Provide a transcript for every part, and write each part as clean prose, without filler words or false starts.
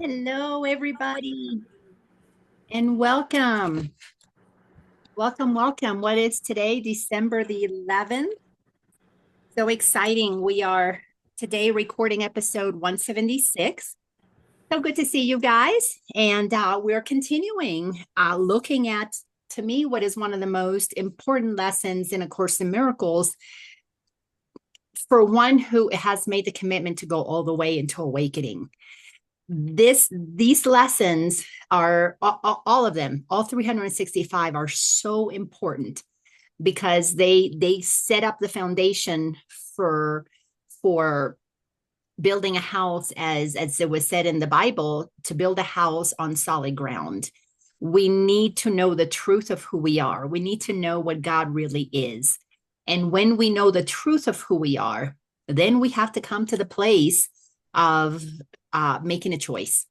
Hello, everybody, and welcome. Welcome, welcome. What is today? December the 11th. So exciting. We are today recording episode 176. So good to see you guys. And we're continuing looking at, to me, what is one of the most important lessons in A Course in Miracles for one who has made the commitment to go all the way into awakening. These lessons are all of them, all 365 are so important because they set up the foundation for building a house, as it was said in the Bible, to build a house on solid ground. We need to know the truth of who we are. We need to know what God really is. And when we know the truth of who we are, then we have to come to the place of making a choice.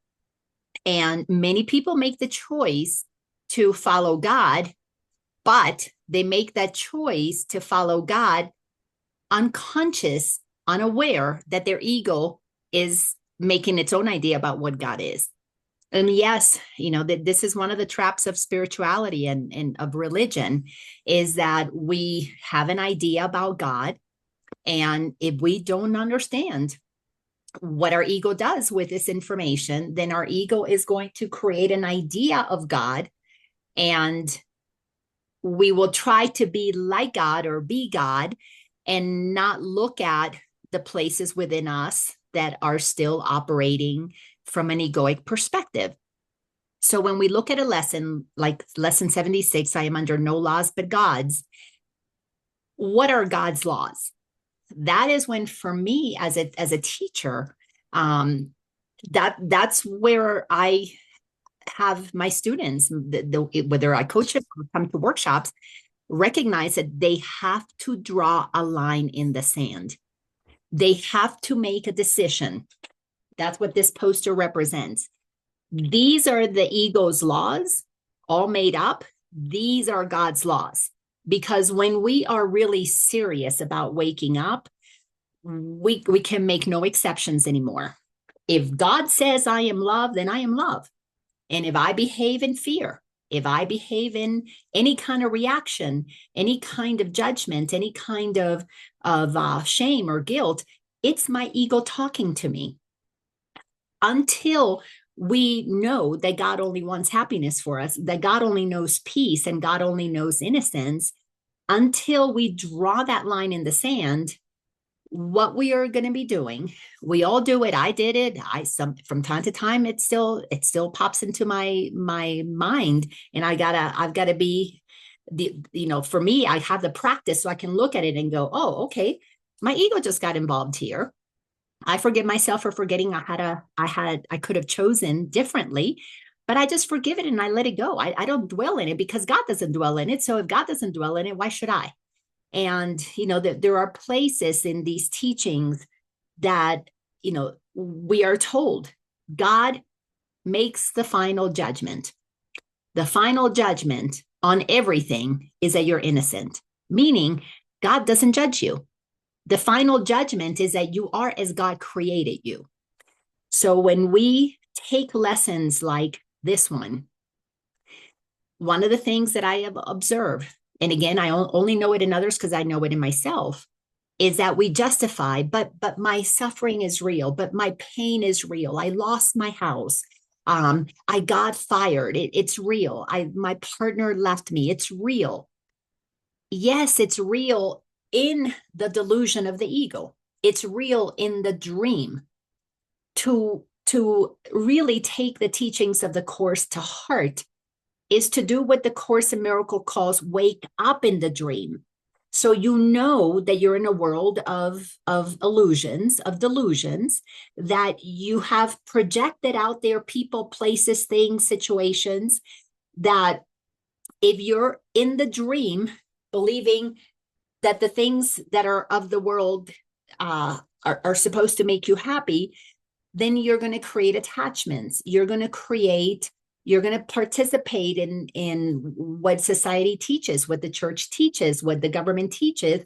And many people make the choice to follow God, but they make that choice to follow God unconscious, unaware that their ego is making its own idea about what God is. And yes, this is one of the traps of spirituality and of religion, is that we have an idea about God. And if we don't understand what our ego does with this information, then our ego is going to create an idea of God, and we will try to be like God or be God and not look at the places within us that are still operating from an egoic perspective. So when we look at a lesson like lesson 76, I am under no laws but God's, what are God's laws? That is when, for me as a teacher, that's where I have my students, whether I coach them or come to workshops, recognize that they have to draw a line in the sand. They have to make a decision. That's what this poster represents. These are the ego's laws, all made up. These are God's laws. Because when we are really serious about waking up, we can make no exceptions anymore. If God says I am love, then I am love. And if I behave in fear, if I behave in any kind of reaction, any kind of judgment, any kind of shame or guilt, it's my ego talking to me. Until we know that God only wants happiness for us, that God only knows peace and God only knows innocence, until we draw that line in the sand, what we are going to be doing, we all do it. I did it. From time to time, it still pops into my mind, and I've got to be for me, I have the practice so I can look at it and go, oh, okay, my ego just got involved here. I forgive myself for forgetting I could have chosen differently, but I just forgive it and I let it go. I don't dwell in it because God doesn't dwell in it. So if God doesn't dwell in it, why should I? And, there are places in these teachings that, we are told God makes the final judgment. The final judgment on everything is that you're innocent, meaning God doesn't judge you. The final judgment is that you are as God created you. So when we take lessons like this one of the things that I have observed, and again, I only know it in others because I know it in myself, is that we justify, but my suffering is real, but my pain is real. I lost my house. I got fired. It's real. My partner left me. It's real. Yes, it's real in the delusion of the ego. It's real in the dream. To really take the teachings of the Course to heart is to do what the Course in Miracle calls wake up in the dream. So you know that you're in a world of illusions, of delusions, that you have projected out there, people, places, things, situations, that if you're in the dream, believing that the things that are of the world are supposed to make you happy, then you're going to create attachments. You're going to participate in what society teaches, what the church teaches, what the government teaches.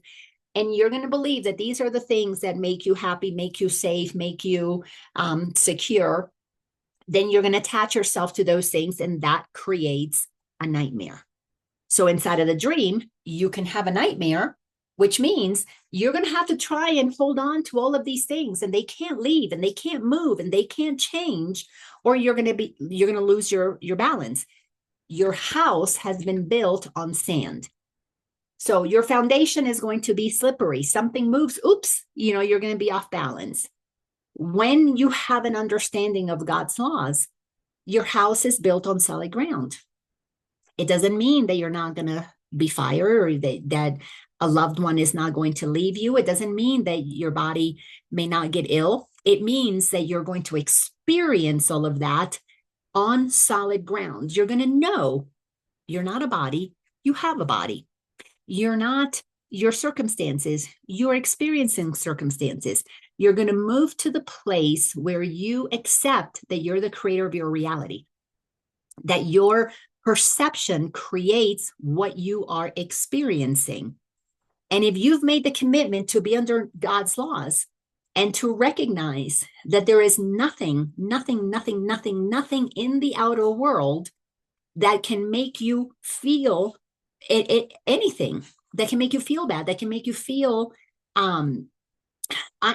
And you're going to believe that these are the things that make you happy, make you safe, make you secure. then you're going to attach yourself to those things, and that creates a nightmare. So inside of the dream, you can have a nightmare, which means you're going to have to try and hold on to all of these things, and they can't leave, and they can't move, and they can't change, or you're going to lose your balance. Your house has been built on sand. So your foundation is going to be slippery. Something moves, oops, you're going to be off balance. When you have an understanding of God's laws, your house is built on solid ground. It doesn't mean that you're not going to be fired, or that a loved one is not going to leave you. It doesn't mean that your body may not get ill. It means that you're going to experience all of that on solid ground. You're going to know you're not a body, you have a body. You're not your circumstances, you're experiencing circumstances. You're going to move to the place where you accept that you're the creator of your reality, that your perception creates what you are experiencing. And if you've made the commitment to be under God's laws and to recognize that there is nothing in the outer world that can make you feel anything, that can make you feel bad, that can make you feel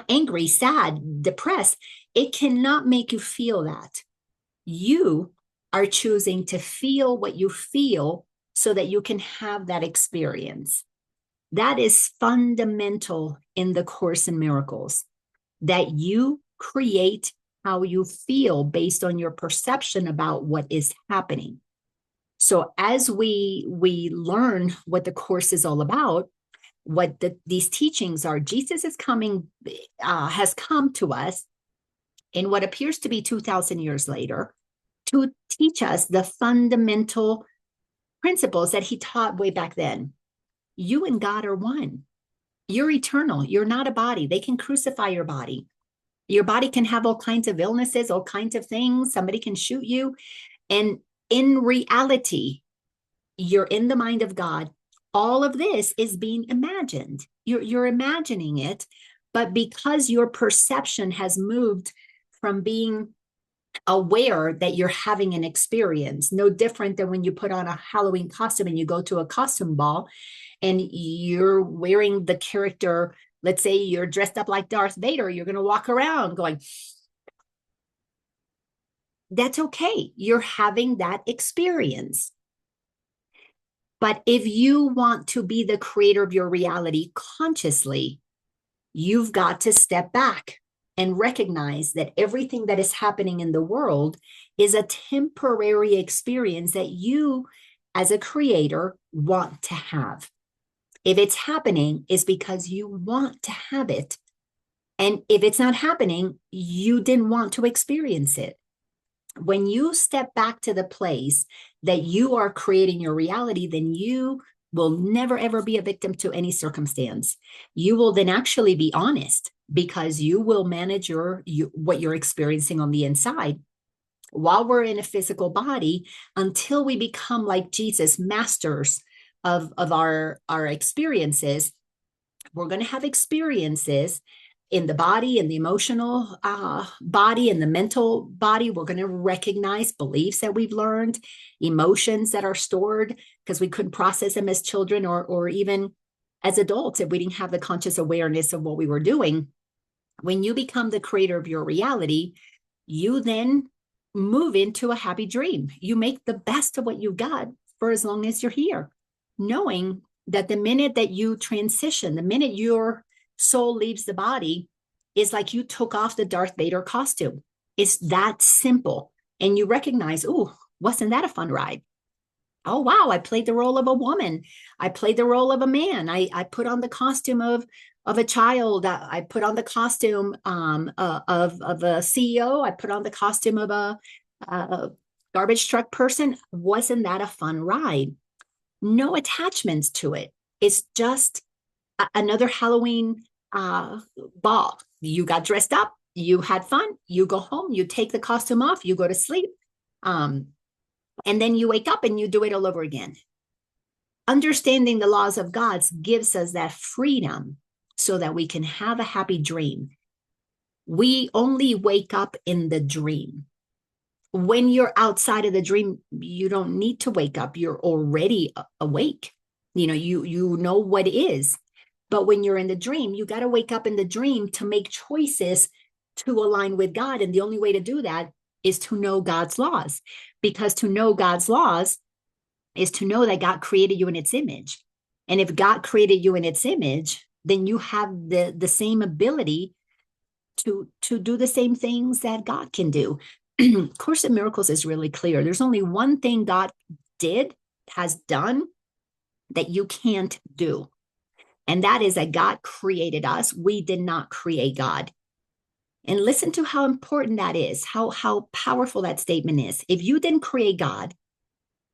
angry, sad, depressed, it cannot make you feel that. You are choosing to feel what you feel so that you can have that experience. That is fundamental in the Course in Miracles, that you create how you feel based on your perception about what is happening. So as we learn what the Course is all about, what these teachings are, Jesus has come to us in what appears to be 2,000 years later to teach us the fundamental principles that he taught way back then. You and God are one. You're eternal. You're not a body. They can crucify your body. Your body can have all kinds of illnesses, all kinds of things. Somebody can shoot you. And in reality, you're in the mind of God. All of this is being imagined. You're imagining it, but because your perception has moved from being aware that you're having an experience, no different than when you put on a Halloween costume and you go to a costume ball and you're wearing the character. Let's say you're dressed up like Darth Vader. You're going to walk around going, that's okay. You're having that experience. But if you want to be the creator of your reality consciously, you've got to step back and recognize that everything that is happening in the world is a temporary experience that you, as a creator, want to have. If it's happening, it's because you want to have it. And if it's not happening, you didn't want to experience it. When you step back to the place that you are creating your reality, then you will never, ever be a victim to any circumstance. You will then actually be honest, because you will manage what you're experiencing on the inside while we're in a physical body, until we become like Jesus, masters of our experiences. We're going to have experiences in the body, in the emotional body, in the mental body. We're going to recognize beliefs that we've learned, emotions that are stored because we couldn't process them as children or even as adults if we didn't have the conscious awareness of what we were doing. When you become the creator of your reality, you then move into a happy dream. You make the best of what you got for as long as you're here, knowing that the minute that you transition, the minute your soul leaves the body, is like you took off the Darth Vader costume. It's that simple. And you recognize, oh, wasn't that a fun ride? Oh, wow, I played the role of a woman. I played the role of a man. I put on the costume of a child. I put on the costume of a CEO. I put on the costume of a garbage truck person. Wasn't that a fun ride? No attachments to it. It's just another Halloween ball. You got dressed up, you had fun, you go home, you take the costume off, you go to sleep, and then you wake up and you do it all over again. Understanding the laws of God gives us that freedom so that we can have a happy dream. We only wake up in the dream. When you're outside of the dream, you don't need to wake up. You're already awake. You know what is. But when you're in the dream, you got to wake up in the dream to make choices to align with God. And the only way to do that is to know God's laws, because to know God's laws is to know that God created you in its image. And if God created you in its image, then you have the same ability to do the same things that God can do. Course in Miracles is really clear. There's only one thing God has done that you can't do. And that is that God created us. We did not create God. And listen to how important that is, how powerful that statement is. If you didn't create God,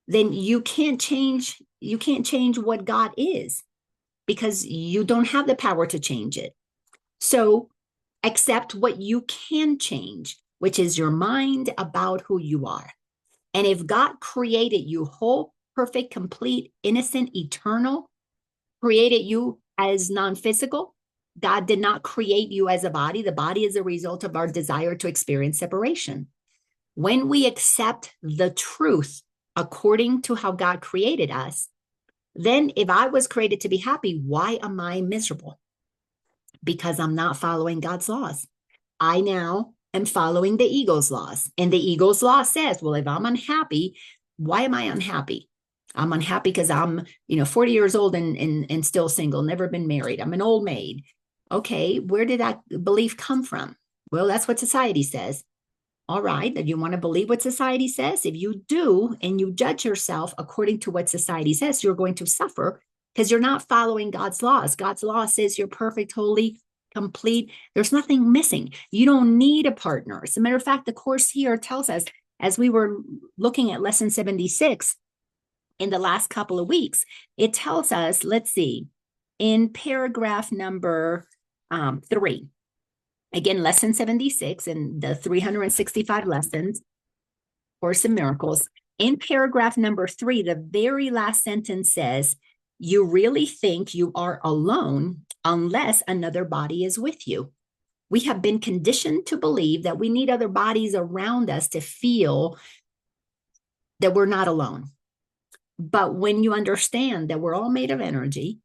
then you can't change what God is, because you don't have the power to change it. So accept what you can change, which is your mind about who you are. And if God created you whole, perfect, complete, innocent, eternal, created you as non-physical, God did not create you as a body. The body is a result of our desire to experience separation. When we accept the truth according to how God created us, then if I was created to be happy, why am I miserable? Because I'm not following God's laws. I now am following the ego's laws. And the ego's law says, well, if I'm unhappy, why am I unhappy? I'm unhappy because I'm, 40 years old and still single, never been married. I'm an old maid. Okay, where did that belief come from? Well, that's what society says. All right, you want to believe what society says? If you do, and you judge yourself according to what society says, you're going to suffer because you're not following God's laws. God's law says you're perfect, holy, complete. There's nothing missing. You don't need a partner. As a matter of fact, the Course here tells us, as we were looking at lesson 76 in the last couple of weeks, it tells us, let's see, in paragraph number 3, again, lesson 76 in the 365 lessons, Course in Miracles, in paragraph number 3, the very last sentence says, you really think you are alone unless another body is with you. We have been conditioned to believe that we need other bodies around us to feel that we're not alone. But when you understand that we're all made of energy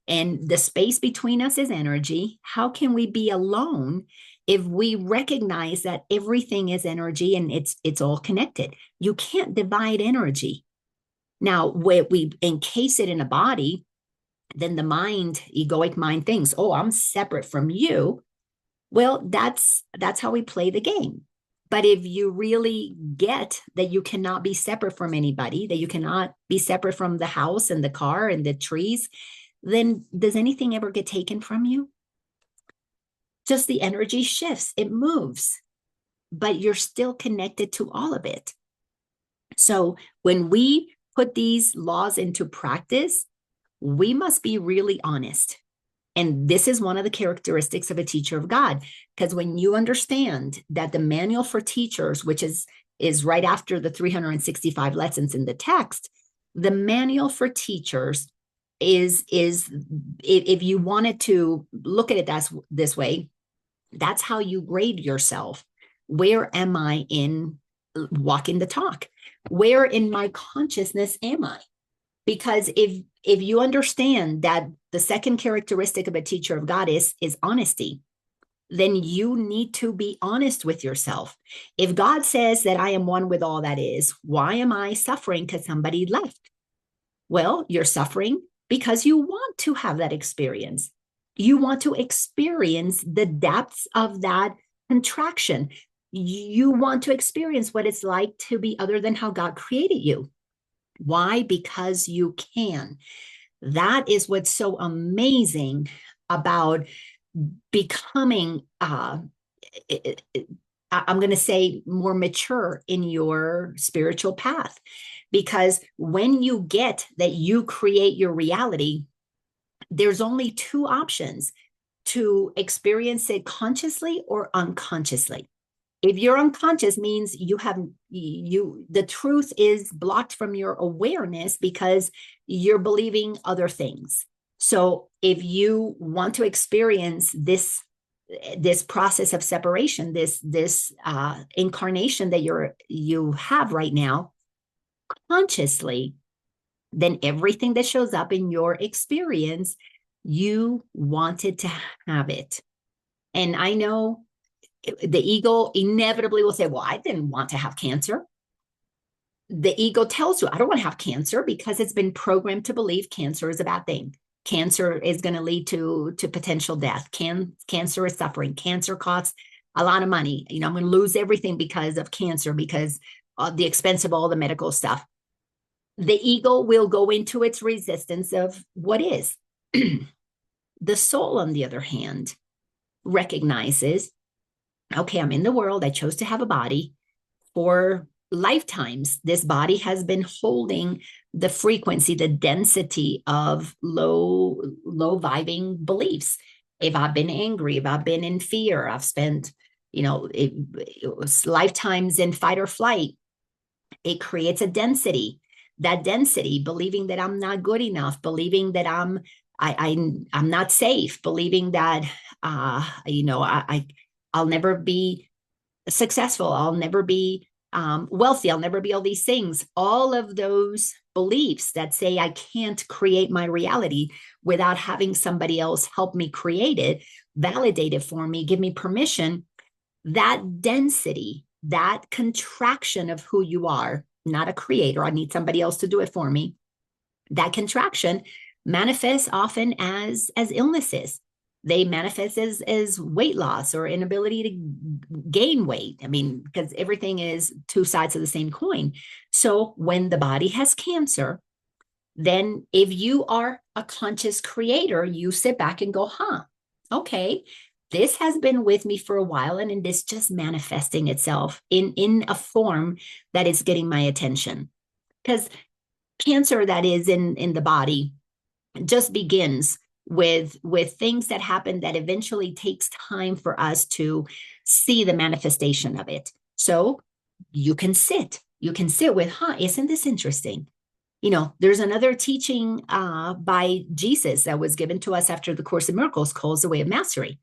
and the space between us is energy, how can we be alone if we recognize that everything is energy and it's all connected? You can't divide energy. Now, when we encase it in a body, then the mind, egoic mind, thinks, oh, I'm separate from you. Well, that's how we play the game. But if you really get that you cannot be separate from anybody, that you cannot be separate from the house and the car and the trees, then does anything ever get taken from you? Just the energy shifts, it moves, but you're still connected to all of it. So when we put these laws into practice, we must be really honest. And this is one of the characteristics of a teacher of God, because when you understand that the manual for teachers, which is right after the 365 lessons in the text, the manual for teachers is if you wanted to look at it this way, that's how you grade yourself. Where am I in walking the talk? Where in my consciousness am I? Because if you understand that the second characteristic of a teacher of God is honesty, then you need to be honest with yourself. If God says that I am one with all that is, why am I suffering because somebody left? Well, you're suffering because you want to have that experience. You want to experience the depths of that contraction. You want to experience what it's like to be other than how God created you. Why? Because you can. That is what's so amazing about becoming, I'm going to say, more mature in your spiritual path. Because when you get that you create your reality, there's only 2 options: to experience it consciously or unconsciously. If you're unconscious, means the truth is blocked from your awareness because you're believing other things. So if you want to experience this this process of separation, this incarnation that you have right now consciously, then everything that shows up in your experience, you wanted to have it. And I know the ego inevitably will say, well, I didn't want to have cancer. The ego tells you, I don't want to have cancer, because it's been programmed to believe cancer is a bad thing. Cancer is going to lead to potential death. Cancer is suffering. Cancer costs a lot of money. I'm going to lose everything because of cancer, because of the expense of all the medical stuff. The ego will go into its resistance of what is. The soul, on the other hand, recognizes, okay, I'm in the world. I chose to have a body for lifetimes. This body has been holding the frequency, the density of low vibing beliefs. If I've been angry, if I've been in fear, I've spent, it was lifetimes in fight or flight. It creates a density. That density, believing that I'm not good enough, believing that I'm not safe, believing that I'll never be successful, I'll never be wealthy, I'll never be all these things. All of those beliefs that say I can't create my reality without having somebody else help me create it, validate it for me, give me permission. That density, that contraction of who you are, not a creator, I need somebody else to do it for me. That contraction manifests often as illnesses. They manifest as weight loss or inability to gain weight. I mean, because everything is two sides of the same coin. So when the body has cancer, then if you are a conscious creator, you sit back and go, okay, this has been with me for a while, and it's just manifesting itself in a form that is getting my attention. Because cancer that is in the body just begins with things that happen that eventually takes time for us to see the manifestation of it. So you can sit with, isn't this interesting? There's another teaching by Jesus that was given to us after the Course in Miracles called the Way of Mastery.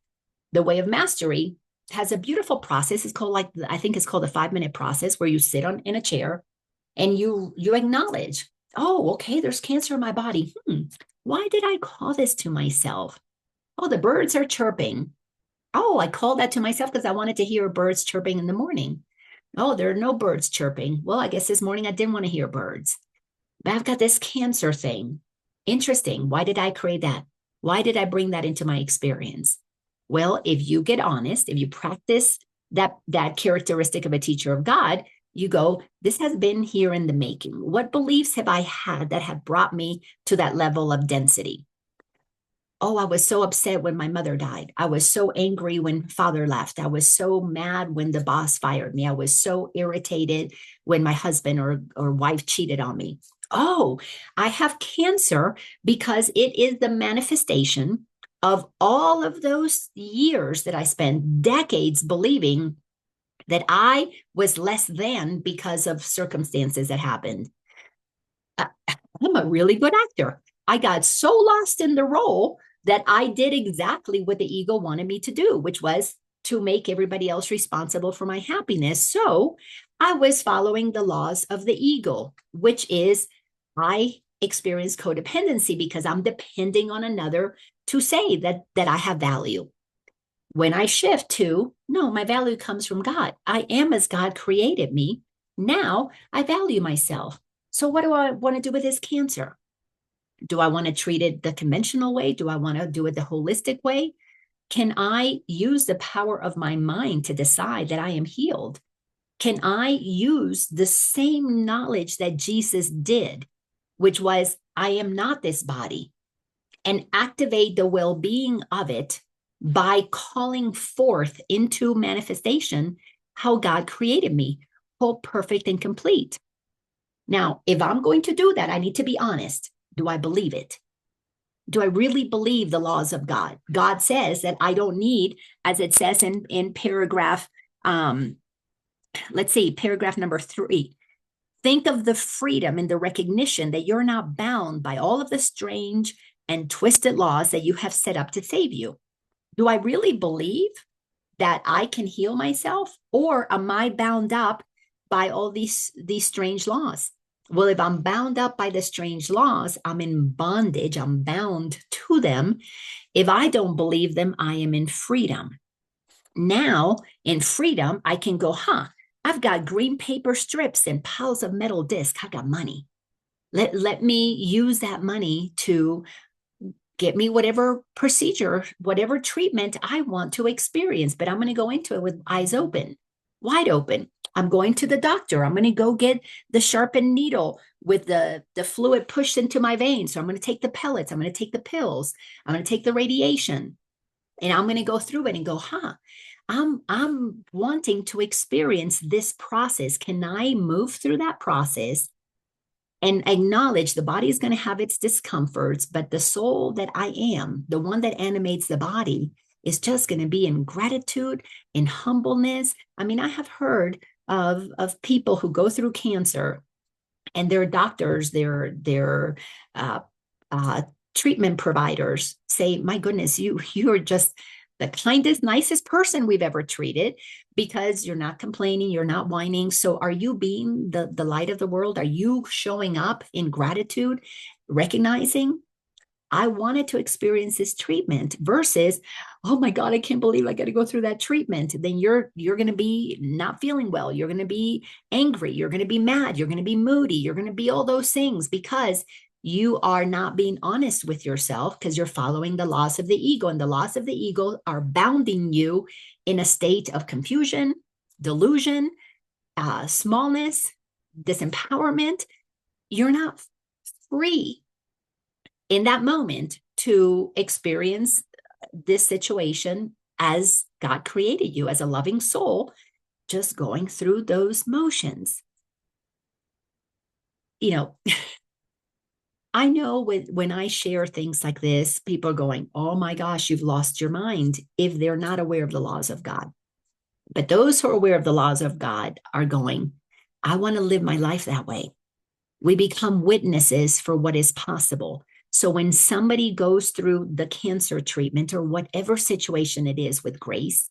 The Way of Mastery has a beautiful process. It's called, I think it's called the 5-minute process, where you sit in a chair and you acknowledge, oh, okay, there's cancer in my body. Why did I call this to myself? Oh, the birds are chirping. Oh, I called that to myself because I wanted to hear birds chirping in the morning. Oh, there are no birds chirping. Well, I guess this morning I didn't want to hear birds. But I've got this cancer thing. Interesting. Why did I create that? Why did I bring that into my experience? Well, if you get honest, if you practice that characteristic of a teacher of God, you go, this has been here in the making. What beliefs have I had that have brought me to that level of density? Oh, I was so upset when my mother died. I was so angry when father left. I was so mad when the boss fired me. I was so irritated when my husband or wife cheated on me. Oh, I have cancer because it is the manifestation of all of those years that I spent, decades, believing that I was less than because of circumstances that happened. I'm a really good actor. I got so lost in the role that I did exactly what the ego wanted me to do, which was to make everybody else responsible for my happiness. So I was following the laws of the ego, which is I experience codependency because I'm depending on another to say that I have value. When I shift to, no, my value comes from God. I am as God created me. Now I value myself. So what do I want to do with this cancer? Do I want to treat it the conventional way? Do I want to do it the holistic way? Can I use the power of my mind to decide that I am healed? Can I use the same knowledge that Jesus did, which was, I am not this body, and activate the well-being of it by calling forth into manifestation how God created me, whole, perfect, and complete? Now, if I'm going to do that, I need to be honest. Do I believe it? Do I really believe the laws of God? God says that I don't need, as it says in paragraph, paragraph number 3. Think of the freedom and the recognition that you're not bound by all of the strange and twisted laws that you have set up to save you. Do I really believe that I can heal myself, or am I bound up by all these strange laws? Well, if I'm bound up by the strange laws, I'm in bondage, I'm bound to them. If I don't believe them, I am in freedom. Now, in freedom, I can go, I've got green paper strips and piles of metal discs. I've got money. Let me use that money to get me whatever procedure, whatever treatment I want to experience. But I'm going to go into it with eyes open, wide open. I'm going to the doctor. I'm going to go get the sharpened needle with the fluid pushed into my veins. So I'm going to take the pellets. I'm going to take the pills. I'm going to take the radiation. And I'm going to go through it and go, I'm wanting to experience this process. Can I move through that process and acknowledge the body is going to have its discomforts, but the soul that I am, the one that animates the body, is just going to be in gratitude, in humbleness. I mean, I have heard of people who go through cancer, and their doctors, their treatment providers say, "My goodness, you are just the kindest, nicest person we've ever treated, because you're not complaining, you're not whining. So are you being the light of the world? Are you showing up in gratitude, recognizing I wanted to experience this treatment versus, oh my God, I can't believe I got to go through that treatment. Then you're going to be not feeling well. You're going to be angry. You're going to be mad. You're going to be moody. You're going to be all those things because you are not being honest with yourself, because you're following the laws of the ego, and the laws of the ego are bounding you in a state of confusion, delusion, smallness, disempowerment. You're not free in that moment to experience this situation as God created you, as a loving soul, just going through those motions. You know, I know when I share things like this, people are going, oh my gosh, you've lost your mind, if they're not aware of the laws of God. But those who are aware of the laws of God are going, I want to live my life that way. We become witnesses for what is possible. So when somebody goes through the cancer treatment or whatever situation it is, with grace,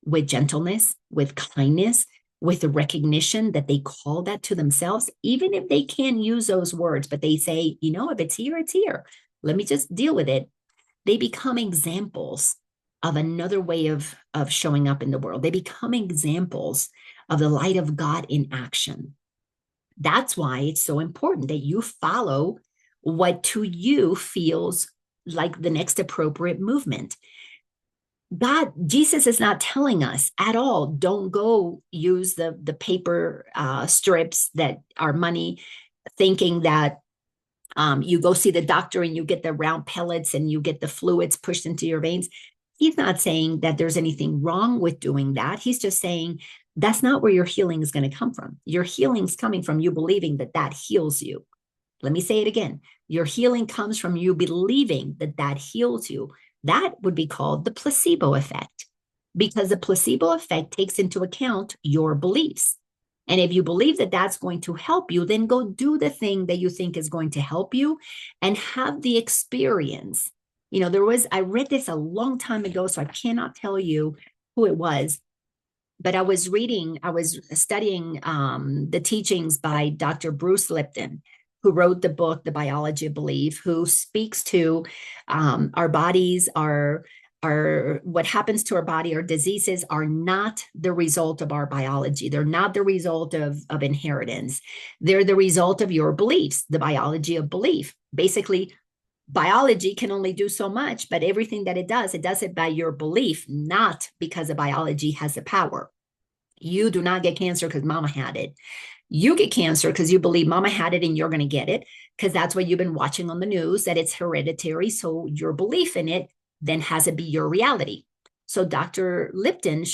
with gentleness, with kindness, with the recognition that they call that to themselves, even if they can't use those words, but they say, if it's here, it's here. Let me just deal with it. They become examples of another way of showing up in the world. They become examples of the light of God in action. That's why it's so important that you follow what to you feels like the next appropriate movement. Jesus is not telling us at all, don't go use the paper strips that are money, thinking that you go see the doctor and you get the round pellets and you get the fluids pushed into your veins. He's not saying that there's anything wrong with doing that. He's just saying that's not where your healing is going to come from. Your healing's coming from you believing that that heals you. Let me say it again. Your healing comes from you believing that that heals you. That would be called the placebo effect, because the placebo effect takes into account your beliefs. And if you believe that that's going to help you, then go do the thing that you think is going to help you and have the experience. I read this a long time ago, so I cannot tell you who it was, but I was studying the teachings by Dr. Bruce Lipton, who wrote the book, The Biology of Belief, who speaks to our bodies, our what happens to our body. Our diseases are not the result of our biology. They're not the result of inheritance. They're the result of your beliefs, the biology of belief. Basically, biology can only do so much, but everything that it does it by your belief, not because the biology has the power. You do not get cancer because mama had it. You get cancer because you believe mama had it and you're going to get it, because that's what you've been watching on the news, that it's hereditary. So your belief in it then has to be your reality. So Dr. Lipton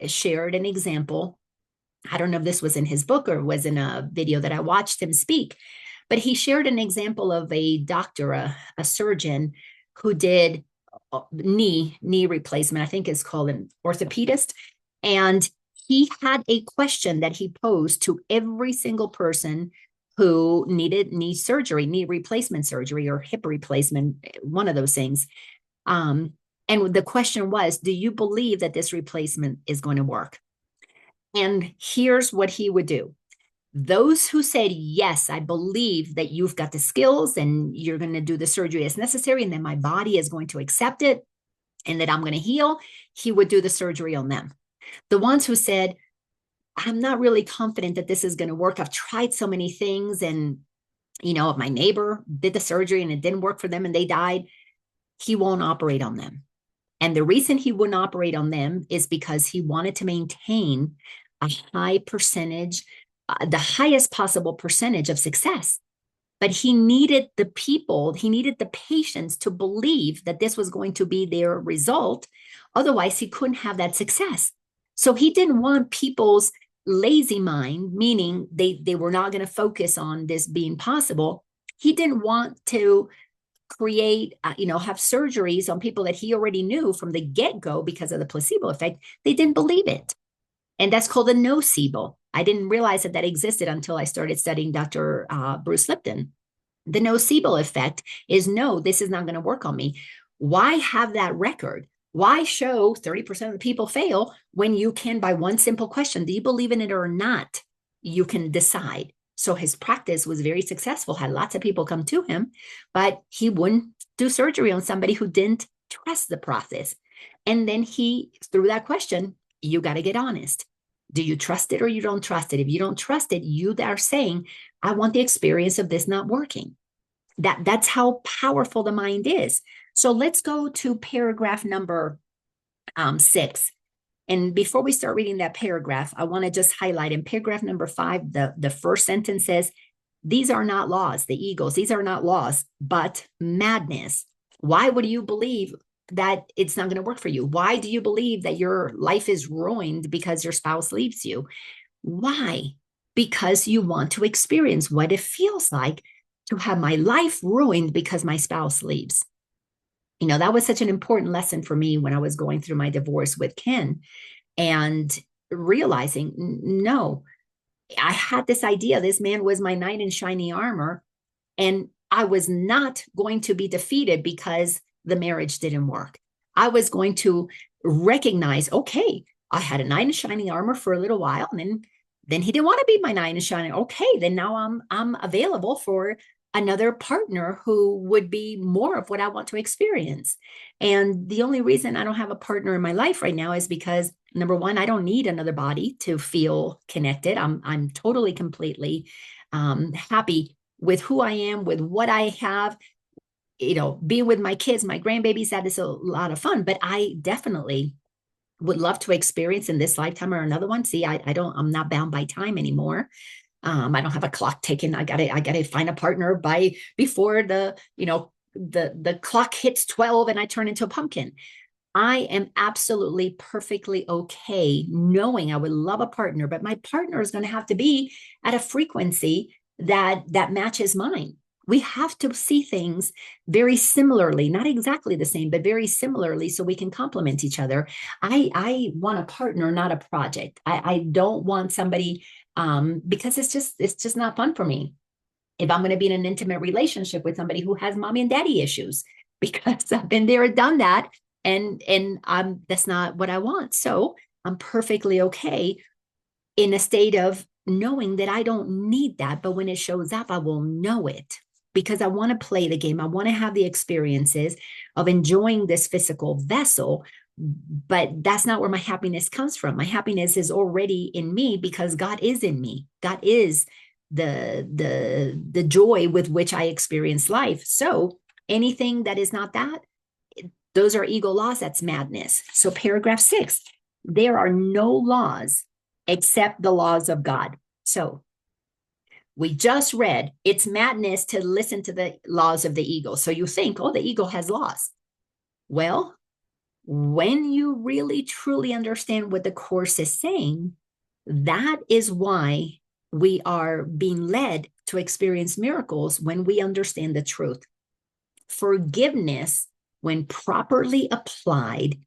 shared an example. I don't know if this was in his book or was in a video that I watched him speak, but he shared an example of a doctor, a surgeon who did knee replacement. I think it's called an orthopedist. And he had a question that he posed to every single person who needed knee surgery, knee replacement surgery, or hip replacement, one of those things. And the question was, do you believe that this replacement is going to work? And here's what he would do. Those who said, yes, I believe that you've got the skills and you're going to do the surgery as necessary, and then my body is going to accept it and that I'm going to heal, he would do the surgery on them. The ones who said, I'm not really confident that this is going to work. I've tried so many things. And, if my neighbor did the surgery and it didn't work for them and they died, he won't operate on them. And the reason he wouldn't operate on them is because he wanted to maintain a high percentage, the highest possible percentage of success. But he needed the people, he needed the patients to believe that this was going to be their result. Otherwise, he couldn't have that success. So he didn't want people's lazy mind, meaning they were not going to focus on this being possible. He didn't want to create, have surgeries on people that he already knew from the get-go because of the placebo effect. They didn't believe it. And that's called a nocebo. I didn't realize that existed until I started studying Dr. Bruce Lipton. The nocebo effect is, no, this is not going to work on me. Why have that record? Why show 30% of the people fail when you can, by one simple question, do you believe in it or not? You can decide. So his practice was very successful, had lots of people come to him, but he wouldn't do surgery on somebody who didn't trust the process. And then through that question, you got to get honest. Do you trust it or you don't trust it? If you don't trust it, you are saying, I want the experience of this not working. That's how powerful the mind is. So let's go to paragraph number 6. And before we start reading that paragraph, I want to just highlight in paragraph number 5, the first sentence says, these are not laws, the egos, these are not laws, but madness. Why would you believe that it's not going to work for you? Why do you believe that your life is ruined because your spouse leaves you? Why? Because you want to experience what it feels like to have my life ruined because my spouse leaves. That was such an important lesson for me when I was going through my divorce with Ken and realizing, no, I had this idea. This man was my knight in shining armor, and I was not going to be defeated because the marriage didn't work. I was going to recognize, okay, I had a knight in shining armor for a little while, and then he didn't want to be my knight in shining. Okay, then now I'm available for another partner who would be more of what I want to experience. And the only reason I don't have a partner in my life right now is because, number one, I don't need another body to feel connected. I'm totally, completely happy with who I am, with what I have. Being with my kids, my grandbabies, that is a lot of fun. But I definitely would love to experience in this lifetime or another one. See, I'm not bound by time anymore. I don't have a clock ticking. I gotta find a partner before the clock hits 12 and I turn into a pumpkin. I am absolutely perfectly okay knowing I would love a partner, but my partner is going to have to be at a frequency that matches mine. We have to see things very similarly, not exactly the same, but very similarly, so we can complement each other. I want a partner, not a project. I don't want somebody because it's just not fun for me if I'm going to be in an intimate relationship with somebody who has mommy and daddy issues, because I've been there and done that, and that's not what I want. So I'm perfectly okay in a state of knowing that I don't need that, but when it shows up, I will know it, because I want to play the game. I want to have the experiences of enjoying this physical vessel, but that's not where my happiness comes from. My happiness is already in me because God is in me. God is the joy with which I experience life. So anything that is not that, those are ego laws. That's madness. So paragraph 6, there are no laws except the laws of God. So we just read, it's madness to listen to the laws of the ego. So you think, oh, the ego has laws. Well, when you really truly understand what the Course is saying, that is why we are being led to experience miracles when we understand the truth. Forgiveness, when properly applied,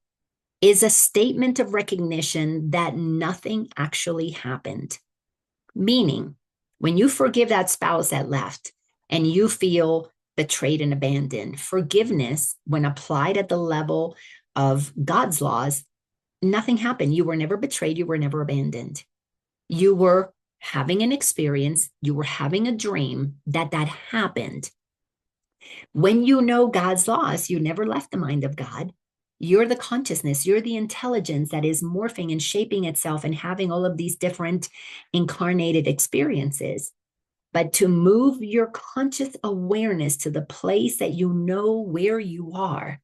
is a statement of recognition that nothing actually happened. Meaning, when you forgive that spouse that left and you feel betrayed and abandoned, forgiveness, when applied at the level of God's laws, nothing happened. You were never betrayed. You were never abandoned. You were having an experience. You were having a dream that happened. When you know God's laws, you never left the mind of God. You're the consciousness, you're the intelligence that is morphing and shaping itself and having all of these different incarnated experiences. But to move your conscious awareness to the place that you know where you are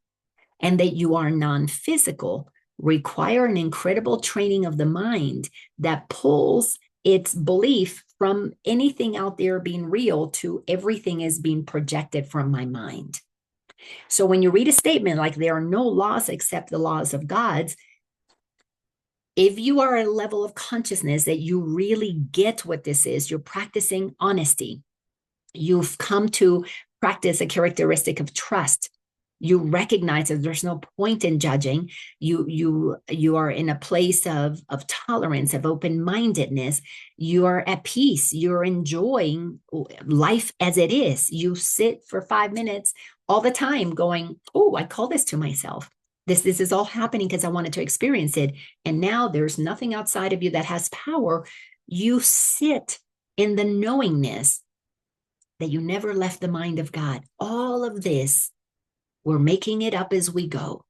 and that you are non-physical require an incredible training of the mind that pulls its belief from anything out there being real to everything is being projected from my mind. So when you read a statement like there are no laws except the laws of God's, if you are at a level of consciousness that you really get what this is, you're practicing honesty. You've come to practice a characteristic of trust. You recognize that there's no point in judging. You are in a place of tolerance, of open-mindedness. You are at peace. You're enjoying life as it is. You sit for 5 minutes all the time going, oh, I call this to myself. This is all happening because I wanted to experience it. And now there's nothing outside of you that has power. You sit in the knowingness that you never left the mind of God. All of this, we're making it up as we go.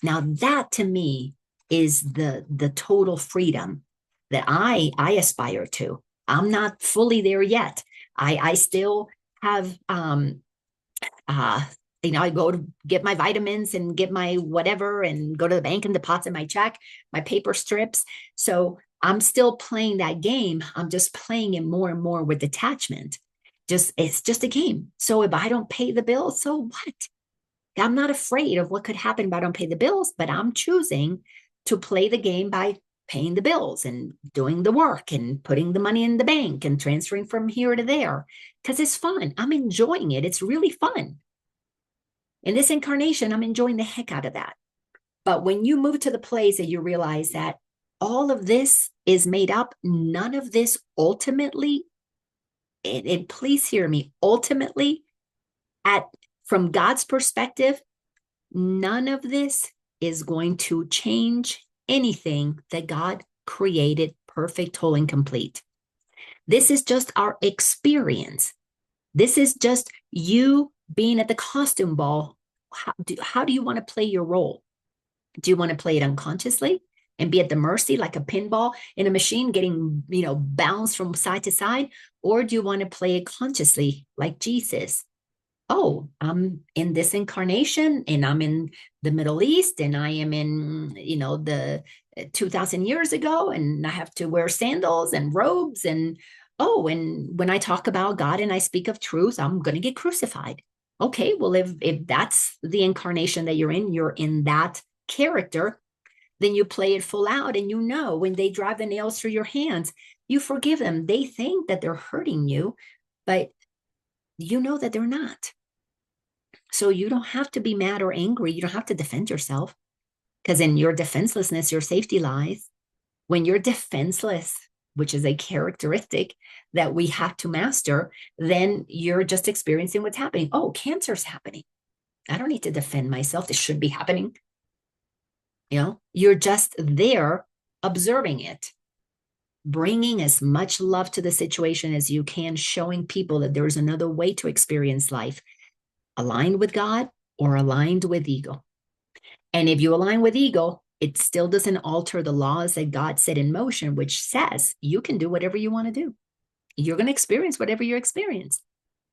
Now that to me is the total freedom that I aspire to. I'm not fully there yet. I still have, I go to get my vitamins and get my whatever and go to the bank and deposit my check, my paper strips. So I'm still playing that game. I'm just playing it more and more with detachment. It's just a game. So if I don't pay the bill, so what? I'm not afraid of what could happen if I don't pay the bills, but I'm choosing to play the game by paying the bills and doing the work and putting the money in the bank and transferring from here to there because it's fun. I'm enjoying it. It's really fun. In this incarnation, I'm enjoying the heck out of that. But when you move to the place that you realize that all of this is made up, none of this ultimately, and please hear me, ultimately, from God's perspective, none of this is going to change anything that God created perfect, whole, and complete. This is just our experience. This is just you being at the costume ball. How do you want to play your role? Do you want to play it unconsciously and be at the mercy like a pinball in a machine getting, bounced from side to side? Or do you want to play it consciously like Jesus? Oh, I'm in this incarnation and I'm in the Middle East and I am in, the 2000 years ago and I have to wear sandals and robes and when I talk about God and I speak of truth, I'm going to get crucified. Okay, well, if that's the incarnation that you're in that character, then you play it full out and when they drive the nails through your hands, you forgive them. They think that they're hurting you, but you know that they're not. So you don't have to be mad or angry. You don't have to defend yourself because in your defenselessness, your safety lies. When you're defenseless, which is a characteristic that we have to master, then you're just experiencing what's happening. Oh, cancer's happening. I don't need to defend myself. This should be happening. You're just there observing it, bringing as much love to the situation as you can, showing people that there's another way to experience life, aligned with God or aligned with ego. And if you align with ego, it still doesn't alter the laws that God set in motion, which says you can do whatever you want to do. You're going to experience whatever you experience.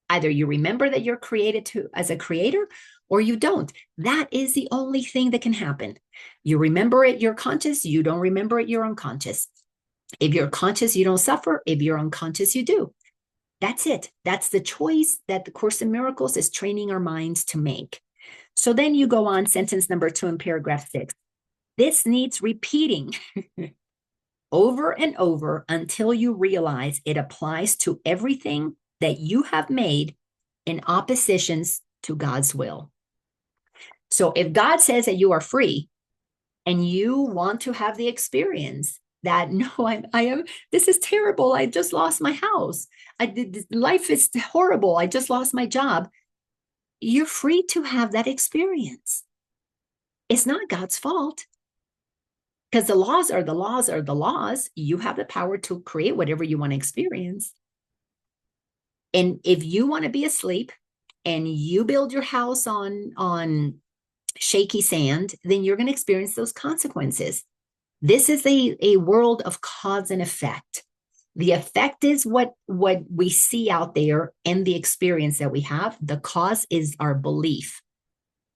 Either you remember that you're created as a creator or you don't. That is the only thing that can happen. You remember it, you're conscious. You don't remember it, you're unconscious. If you're conscious, you don't suffer. If you're unconscious, you do. That's it. That's the choice that the Course in Miracles is training our minds to make. So then you go on, sentence number 2 in paragraph 6. This needs repeating over and over until you realize it applies to everything that you have made in oppositions to God's will. So if God says that you are free and you want to have the experience that, no, I am, this is terrible. I just lost my house. Life is horrible. I just lost my job. You're free to have that experience. It's not God's fault, because the laws are the laws are the laws. You have the power to create whatever you want to experience. And if you want to be asleep and you build your house on shaky sand, then you're going to experience those consequences. This is a world of cause and effect. The effect is what we see out there and the experience that we have. The cause is our belief.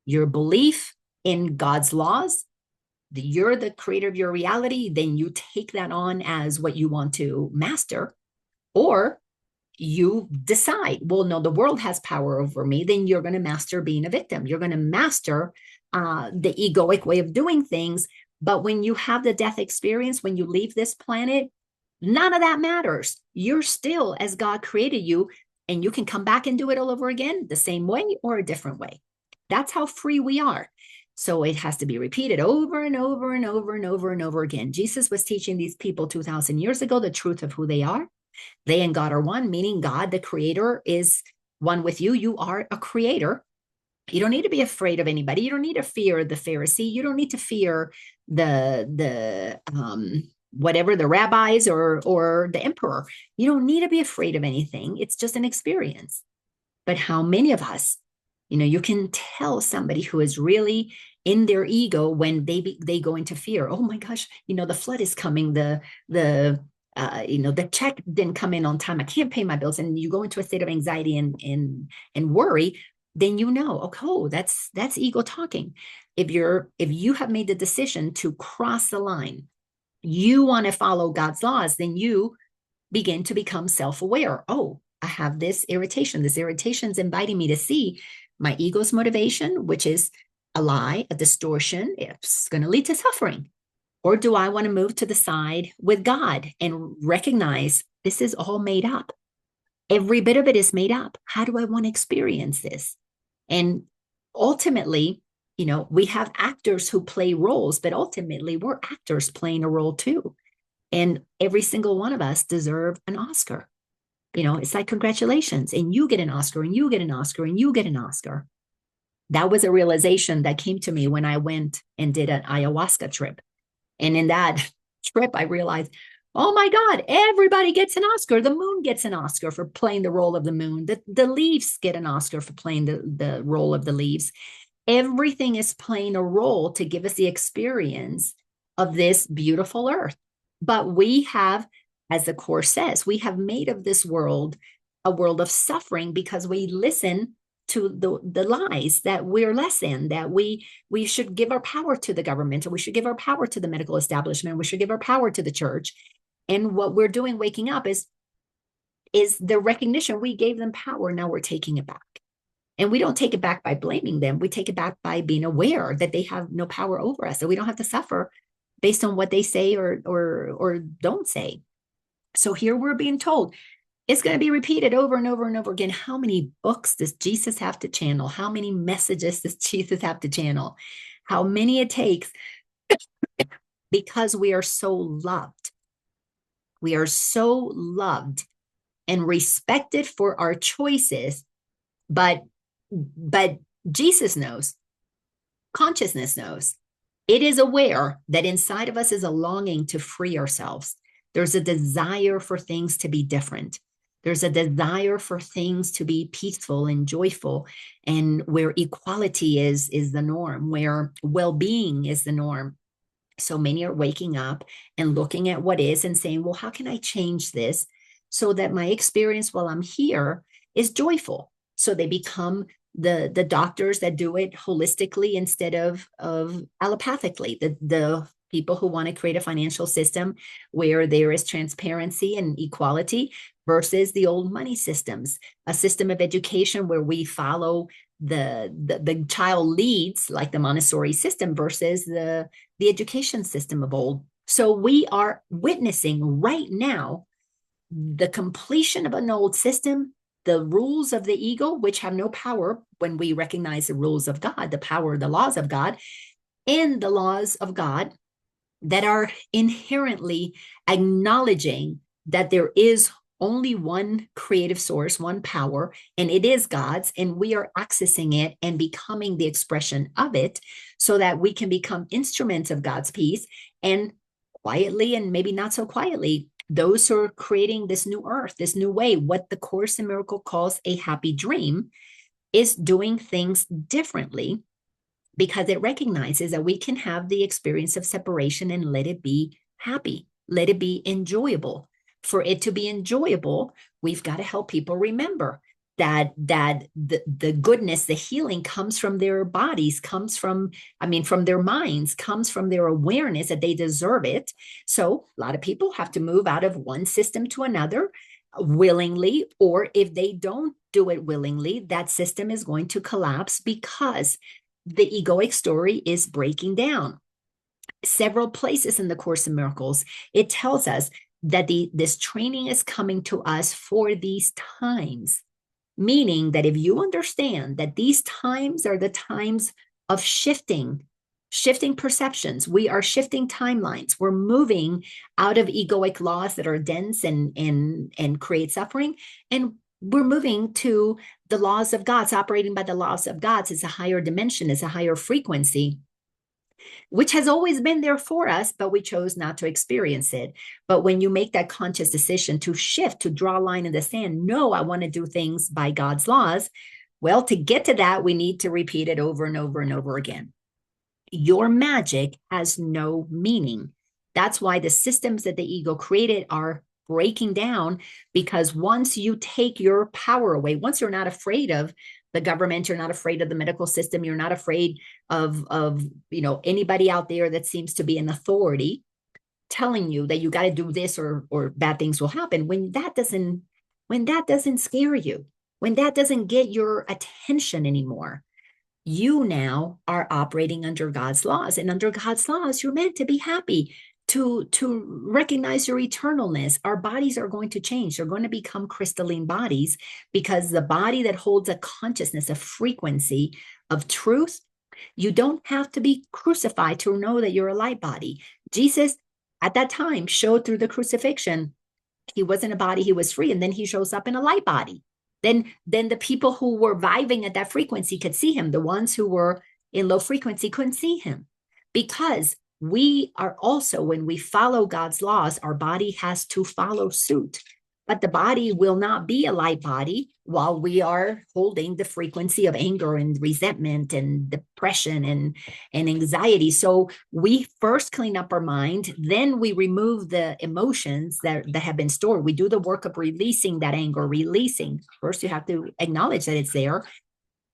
Your belief in God's laws, you're the creator of your reality, then you take that on as what you want to master. Or you decide, well, no, the world has power over me, then you're going to master being a victim. You're going to master the egoic way of doing things. But when you have the death experience, when you leave this planet, none of that matters. You're still as God created you, and you can come back and do it all over again, the same way or a different way. That's how free we are. So it has to be repeated over and over and over and over and over again. Jesus was teaching these people 2,000 years ago the truth of who they are. They and God are one, meaning God, the creator, is one with you. You are a creator. You don't need to be afraid of anybody. You don't need to fear the Pharisee. You don't need to fear the whatever, the rabbis or the emperor. You don't need to be afraid of anything. It's just an experience. But how many of us, you can tell somebody who is really in their ego when they go into fear. Oh my gosh, the flood is coming. The check didn't come in on time. I can't pay my bills. And you go into a state of anxiety and worry, then that's ego talking. If you have made the decision to cross the line, you want to follow God's laws, then you begin to become self-aware. Oh, I have this irritation. This irritation is inviting me to see my ego's motivation, which is a lie, a distortion. It's going to lead to suffering. Or do I want to move to the side with God and recognize this is all made up? Every bit of it is made up. How do I want to experience this? And ultimately, we have actors who play roles, but ultimately we're actors playing a role too. And every single one of us deserve an Oscar. It's like, congratulations. And you get an Oscar, and you get an Oscar, and you get an Oscar. That was a realization that came to me when I went and did an ayahuasca trip. And in that trip, I realized, oh my God, everybody gets an Oscar. The moon gets an Oscar for playing the role of the moon. The leaves get an Oscar for playing the role of the leaves. Everything is playing a role to give us the experience of this beautiful earth. But we have, as the Course says, we have made of this world a world of suffering because we listen to the lies that we're less than, that we should give our power to the government, and we should give our power to the medical establishment, we should give our power to the church. And what we're doing waking up is the recognition we gave them power, now we're taking it back. And we don't take it back by blaming them. We take it back by being aware that they have no power over us, so we don't have to suffer based on what they say or don't say. So here we're being told, it's going to be repeated over and over and over again. How many books does Jesus have to channel? How many messages does Jesus have to channel? How many it takes? Because we are so loved. We are so loved and respected for our choices. But Jesus knows, consciousness knows. It is aware that inside of us is a longing to free ourselves. There's a desire for things to be different. There's a desire for things to be peaceful and joyful, and where equality is the norm, where well-being is the norm. So many are waking up and looking at what is and saying, well, how can I change this so that my experience while I'm here is joyful? So they become the doctors that do it holistically instead of allopathically, the people who want to create a financial system where there is transparency and equality versus the old money systems, a system of education where we follow the child leads, like the Montessori system, versus the education system of old. So we are witnessing right now the completion of an old system, the rules of the ego, which have no power when we recognize the rules of God, the power, the laws of God, and the laws of God that are inherently acknowledging that there is only one creative source, one power, and it is God's, and we are accessing it and becoming the expression of it so that we can become instruments of God's peace. And quietly, and maybe not so quietly, those who are creating this new earth, this new way, what the Course in Miracle calls a happy dream, is doing things differently because it recognizes that we can have the experience of separation and let it be happy, let it be enjoyable. For it to be enjoyable, we've got to help people remember that the goodness, the healing comes from their bodies, comes from their minds, comes from their awareness that they deserve it. So a lot of people have to move out of one system to another willingly, or if they don't do it willingly, that system is going to collapse because the egoic story is breaking down. Several places in the Course in Miracles, it tells us that this training is coming to us for these times, meaning that if you understand that these times are the times of shifting perceptions, we are shifting timelines, we're moving out of egoic laws that are dense and create suffering, and we're moving to the laws of God, operating by the laws of God. It's a higher dimension, it's a higher frequency, which has always been there for us, but we chose not to experience it. But when you make that conscious decision to shift, to draw a line in the sand, no, I want to do things by God's laws. Well, to get to that, we need to repeat it over and over and over again. Your magic has no meaning. That's why the systems that the ego created are breaking down, because once you take your power away, once you're not afraid of the government, you're not afraid of the medical system, you're not afraid of anybody out there that seems to be an authority telling you that you got to do this or bad things will happen. When that doesn't scare you, when that doesn't get your attention anymore, you now are operating under God's laws. And under God's laws, you're meant to be happy, to recognize your eternalness. Our bodies are going to change. They're going to become crystalline bodies, because the body that holds a consciousness, a frequency of truth, you don't have to be crucified to know that you're a light body. Jesus, at that time, showed through the crucifixion, he wasn't a body, he was free. And then he shows up in a light body. Then the people who were vibing at that frequency could see him. The ones who were in low frequency couldn't see him, because we are also, when we follow God's laws, our body has to follow suit. But the body will not be a light body while we are holding the frequency of anger and resentment and depression and anxiety. So we first clean up our mind, then we remove the emotions that have been stored. We do the work of releasing that anger, releasing. First, you have to acknowledge that it's there,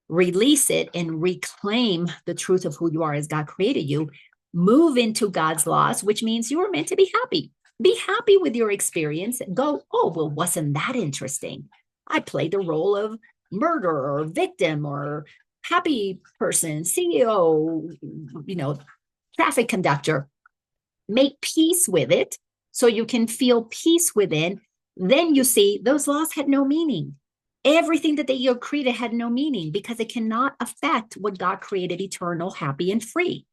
release it, and reclaim the truth of who you are as God created you. Move into God's laws, which means you are meant to be happy. Be happy with your experience. Go, oh, well, wasn't that interesting? I played the role of murderer or victim or happy person, CEO, traffic conductor. Make peace with it so you can feel peace within. Then you see those laws had no meaning. Everything that the ego created had no meaning, because it cannot affect what God created eternal, happy, and free.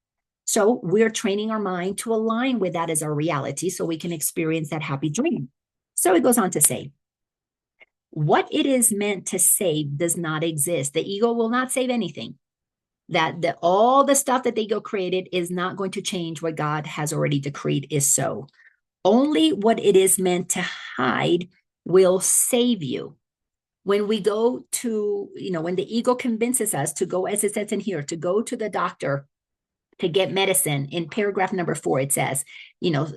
So we're training our mind to align with that as our reality so we can experience that happy dream. So it goes on to say, what it is meant to save does not exist. The ego will not save anything. All the stuff that the ego created is not going to change what God has already decreed is so. Only what it is meant to hide will save you. When we go to, when the ego convinces us to go, as it says in here, to go to the doctor to get medicine, in paragraph number 4, it says,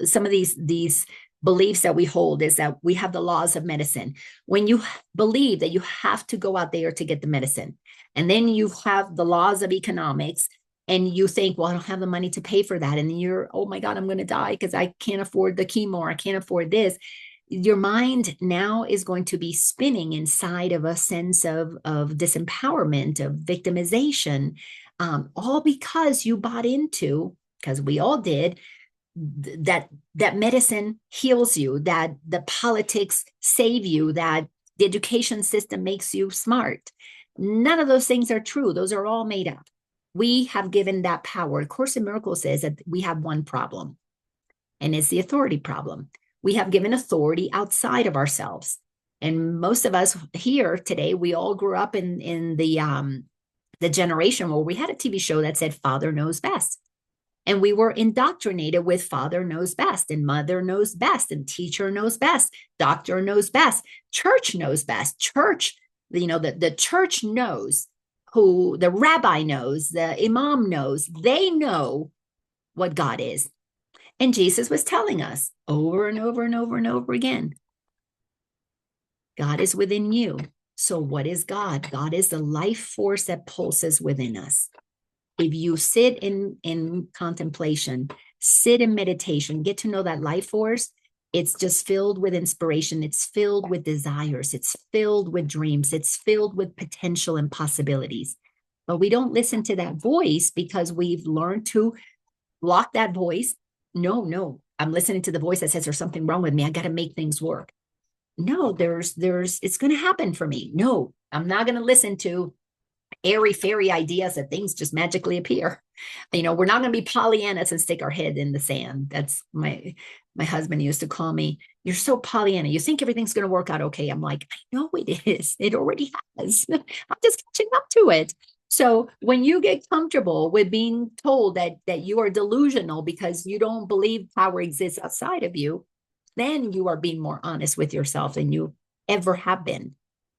some of these beliefs that we hold is that we have the laws of medicine. When you believe that you have to go out there to get the medicine, and then you have the laws of economics, and you think, well, I don't have the money to pay for that. And then you're, oh my God, I'm going to die because I can't afford the chemo, I can't afford this. Your mind now is going to be spinning inside of a sense of disempowerment, of victimization, all because you bought into, because we all did, that medicine heals you, that the politics save you, that the education system makes you smart. None of those things are true. Those are all made up. We have given that power. Course in Miracles says that we have one problem, and it's the authority problem. We have given authority outside of ourselves. And most of us here today, we all grew up in the generation where we had a TV show that said Father Knows Best. And we were indoctrinated with Father knows best, and Mother knows best, and Teacher knows best, Doctor knows best, Church knows best. Church, the church knows who, the rabbi knows, the imam knows. They know what God is. And Jesus was telling us over and over and over and over again, God is within you. So what is God? God is the life force that pulses within us. If you sit in contemplation, sit in meditation, get to know that life force, it's just filled with inspiration. It's filled with desires. It's filled with dreams. It's filled with potential and possibilities. But we don't listen to that voice because we've learned to block that voice. No, I'm listening to the voice that says there's something wrong with me. I got to make things work. No, it's going to happen for me. No, I'm not going to listen to airy fairy ideas that things just magically appear. We're not going to be Pollyannas and stick our head in the sand. That's my husband used to call me, you're so Pollyanna. You think everything's going to work out okay. I'm like, I know it is. It already has. I'm just catching up to it. So when you get comfortable with being told that you are delusional because you don't believe power exists outside of you, then you are being more honest with yourself than you ever have been.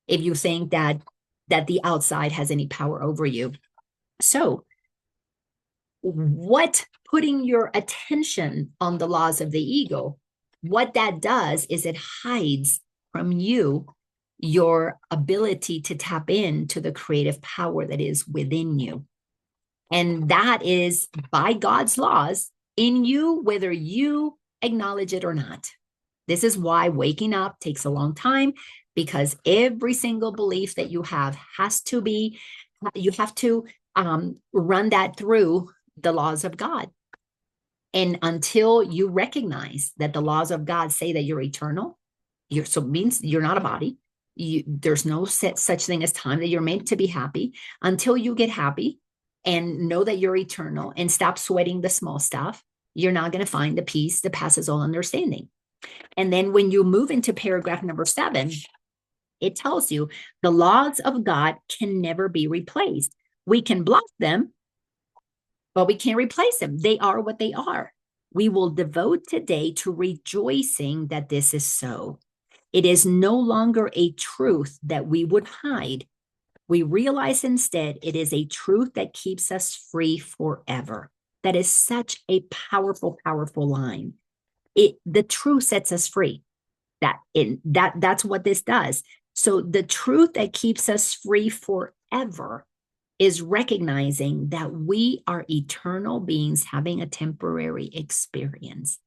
If you think that the outside has any power over you. So what putting your attention on the laws of the ego, what that does is it hides from you your ability to tap into the creative power that is within you. And that is by God's laws in you, whether you acknowledge it or not. This is why waking up takes a long time, because every single belief that you have has to be, you have to run that through the laws of God. And until you recognize that the laws of God say that you're eternal, so it means you're not a body. There's no such thing as time, that you're meant to be happy. Until you get happy and know that you're eternal and stop sweating the small stuff, you're not going to find the peace that passes all understanding. And then when you move into paragraph number 7, it tells you the laws of God can never be replaced. We can block them, but we can't replace them. They are what they are. We will devote today to rejoicing that this is so. It is no longer a truth that we would hide. We realize instead it is a truth that keeps us free forever. That is such a powerful, powerful line. The truth sets us free. That's what this does. So the truth that keeps us free forever is recognizing that we are eternal beings having a temporary experience.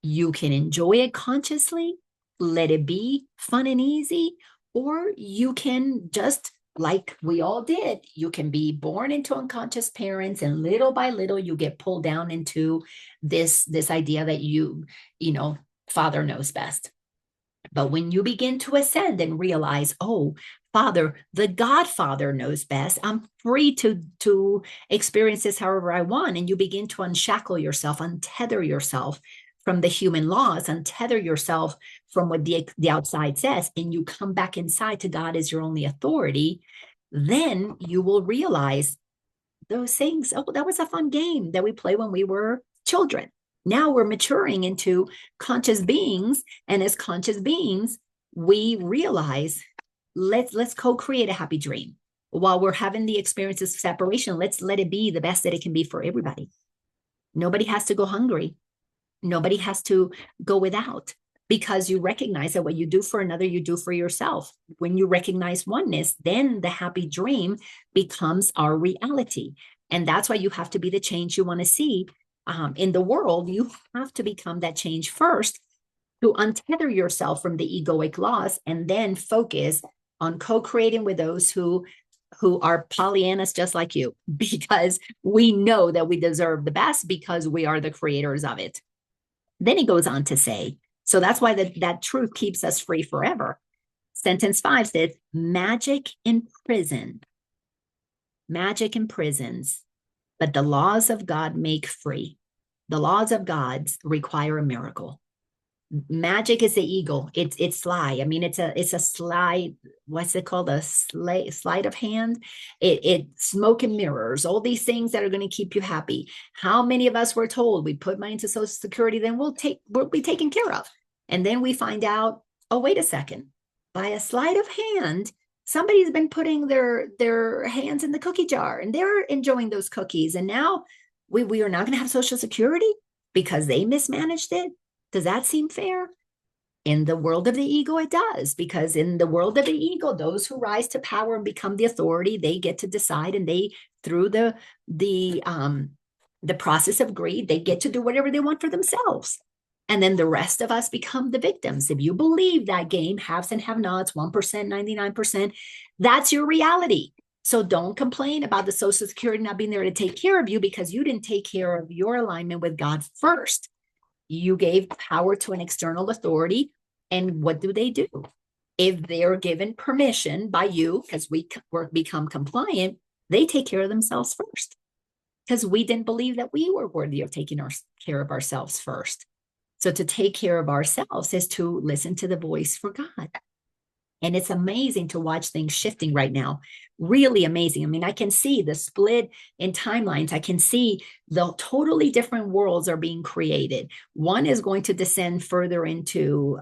You can enjoy it consciously, let it be fun and easy, or you can just, like we all did, you can be born into unconscious parents, and little by little you get pulled down into this idea that Father knows best. But when you begin to ascend and realize, oh, Father, the Godfather knows best, I'm free to experience this however I want, and you begin to unshackle yourself, untether yourself from the human laws, untether yourself from what the outside says, and you come back inside to God as your only authority, then you will realize those things. Oh, that was a fun game that we played when we were children. Now we're maturing into conscious beings, and as conscious beings, we realize, let's co-create a happy dream. While we're having the experiences of separation, let's let it be the best that it can be for everybody. Nobody has to go hungry. Nobody has to go without, because you recognize that what you do for another, you do for yourself. When you recognize oneness, then the happy dream becomes our reality. And that's why you have to be the change you want to see in the world. You have to become that change first to untether yourself from the egoic laws, and then focus on co-creating with those who are Pollyannas just like you, because we know that we deserve the best because we are the creators of it. Then he goes on to say, so that's why that truth keeps us free forever. Sentence 5 says, magic imprisons, but the laws of God make free. The laws of God require a miracle. Magic is the eagle. It's sly. I mean, it's a slide. What's it called? A sleight of hand. It smoke and mirrors. All these things that are going to keep you happy. How many of us were told we put money into Social Security, then we'll be taken care of, and then we find out. Oh, wait a second. By a sleight of hand, somebody's been putting their hands in the cookie jar, and they're enjoying those cookies, and now we are not going to have Social Security because they mismanaged it. Does that seem fair? In the world of the ego, it does, because in the world of the ego, those who rise to power and become the authority, they get to decide, and they, through the process of greed, they get to do whatever they want for themselves. And then the rest of us become the victims. If you believe that game, haves and have-nots, 1%, 99%, that's your reality. So don't complain about the Social Security not being there to take care of you, because you didn't take care of your alignment with God first. You gave power to an external authority. And what do? If they're given permission by you, because we become compliant, they take care of themselves first, because we didn't believe that we were worthy of taking care of ourselves first. So to take care of ourselves is to listen to the voice for God. And it's amazing to watch things shifting right now. Really amazing. I mean, I can see the split in timelines. I can see the totally different worlds are being created. One is going to descend further into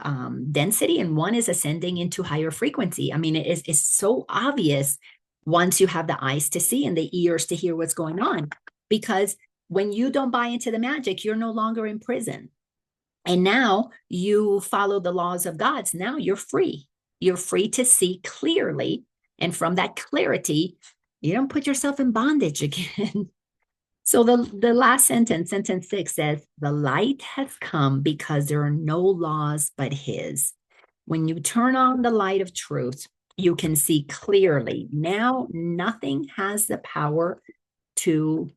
density, and one is ascending into higher frequency. I mean, it's so obvious once you have the eyes to see and the ears to hear what's going on. Because when you don't buy into the magic, you're no longer in prison. And now you follow the laws of God. So now you're free. You're free to see clearly. And from that clarity, you don't put yourself in bondage again. So the last sentence, sentence 6 says, the light has come because there are no laws but his. When you turn on the light of truth, you can see clearly. Now nothing has the power to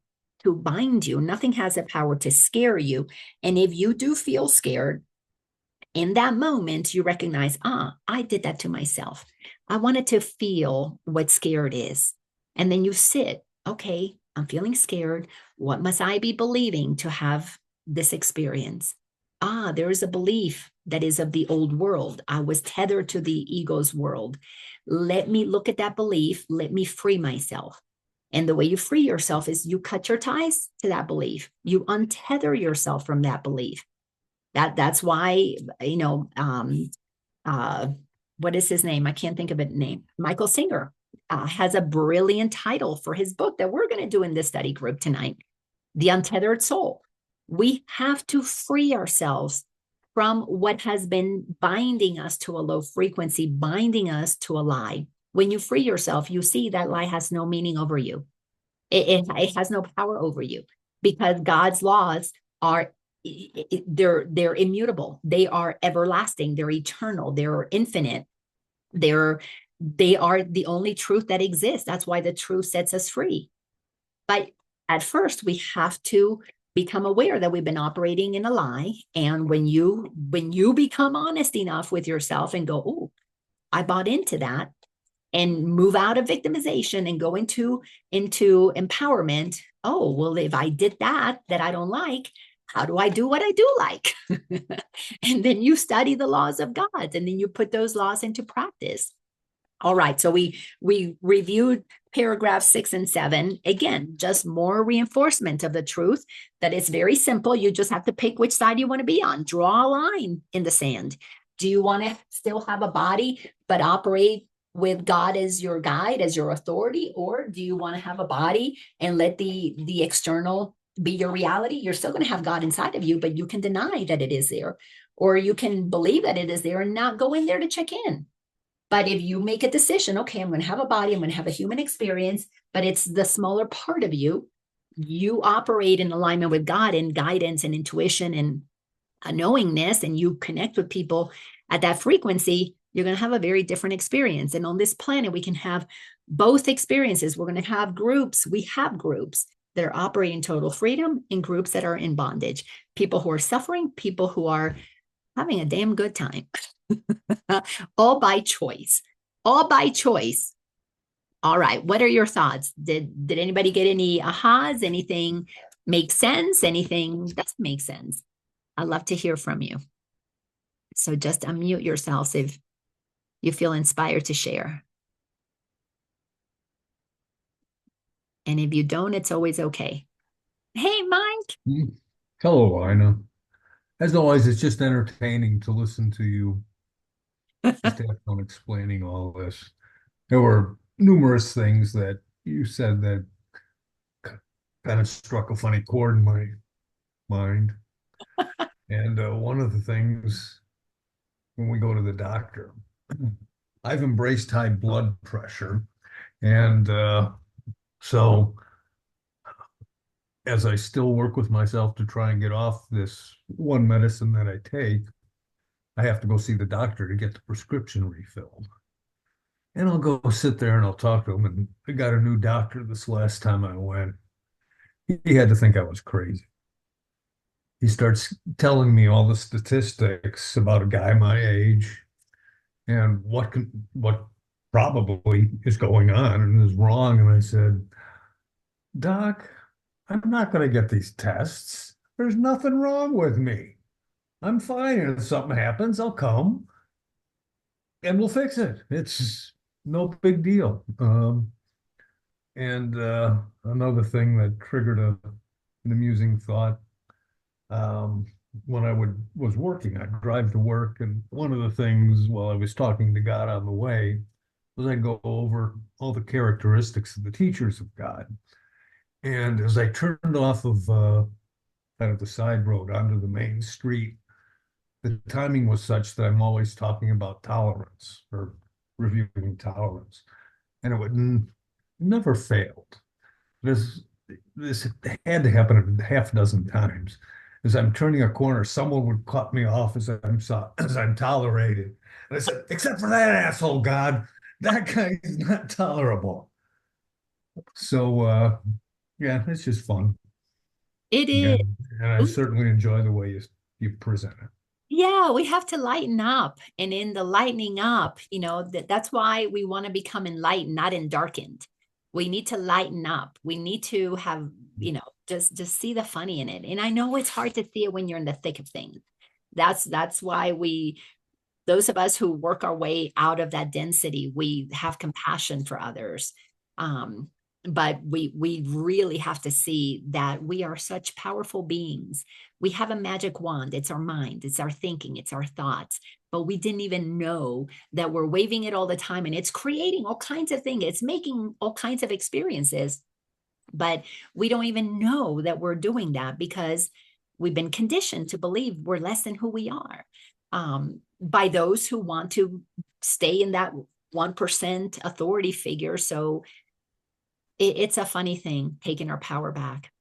bind you. Nothing has the power to scare you. And if you do feel scared, in that moment, you recognize, I did that to myself. I wanted to feel what scared is. And then you sit, okay, I'm feeling scared. What must I be believing to have this experience? There is a belief that is of the old world. I was tethered to the ego's world. Let me look at that belief. Let me free myself. And the way you free yourself is you cut your ties to that belief. You untether yourself from that belief. That's why, what is his name? I can't think of it name. Michael Singer has a brilliant title for his book that we're going to do in this study group tonight, The Untethered Soul. We have to free ourselves from what has been binding us to a low frequency, binding us to a lie. When you free yourself, you see that lie has no meaning over you. It has no power over you, because God's laws are they're immutable. They are everlasting. They're eternal. They're infinite. They are the only truth that exists. That's why the truth sets us free. But at first, we have to become aware that we've been operating in a lie. And when you become honest enough with yourself and go, oh, I bought into that, and move out of victimization and go into empowerment. Oh, well, if I did that I don't like, how do I do what I do like? And then you study the laws of God, and then you put those laws into practice. All right, so we reviewed paragraphs 6 and 7. Again, just more reinforcement of the truth that it's very simple. You just have to pick which side you want to be on. Draw a line in the sand. Do you want to still have a body but operate with God as your guide, as your authority? Or do you want to have a body and let the external be your reality? You're still going to have God inside of you, but you can deny that it is there. Or you can believe that it is there and not go in there to check in. But if you make a decision, okay, I'm going to have a body, I'm going to have a human experience, but it's the smaller part of you, you operate in alignment with God and guidance and intuition and a knowingness, and you connect with people at that frequency, you're going to have a very different experience. And on this planet, we can have both experiences. We're going to have groups. We have groups that are operating total freedom and groups that are in bondage. People who are suffering, people who are having a damn good time. All by choice. All by choice. All right. What are your thoughts? Did anybody get any ahas? Anything make sense? Anything doesn't make sense? I'd love to hear from you. So just unmute yourselves if you feel inspired to share. And if you don't, it's always okay. Hey, Mike. Mm. Hello, Laina. As always, it's just entertaining to listen to you just have fun explaining all this. There were numerous things that you said that kind of struck a funny chord in my mind. And one of the things when we go to the doctor, I've embraced high blood pressure. And so as I still work with myself to try and get off this one medicine that I take, I have to go see the doctor to get the prescription refilled. And I'll go sit there and I'll talk to him. And I got a new doctor this last time I went. He had to think I was crazy. He starts telling me all the statistics about a guy my age and what probably is going on and is wrong. And I said, Doc, I'm not going to get these tests. There's nothing wrong with me. I'm fine. And if something happens, I'll come and we'll fix it. It's no big deal. And another thing that triggered an amusing thought, um, when was working, I'd drive to work, and one of the things while I was talking to God on the way was I'd go over all the characteristics of the teachers of God. And as I turned off of kind of the side road onto the main street, the timing was such that I'm always talking about tolerance or reviewing tolerance, and it would never failed. This this had to happen a half dozen times. As I'm turning a corner, someone would cut me off as I'm tolerated. And I said, except for that asshole, God, that guy is not tolerable. So yeah, it's just fun. It is. And I certainly enjoy the way you present it. Yeah, we have to lighten up. And in the lightening up, that's why we want to become enlightened, not endarkened. We need to lighten up. We need to have, just see the funny in it. And I know it's hard to see it when you're in the thick of things. That's why those of us who work our way out of that density, we have compassion for others. Um, but we really have to see that we are such powerful beings. We have a magic wand. It's our mind, it's our thinking, it's our thoughts. But we didn't even know that we're waving it all the time, and it's creating all kinds of things. It's making all kinds of experiences, but we don't even know that we're doing that because we've been conditioned to believe we're less than who we are, by those who want to stay in that 1% authority figure. So it's a funny thing, taking our power back.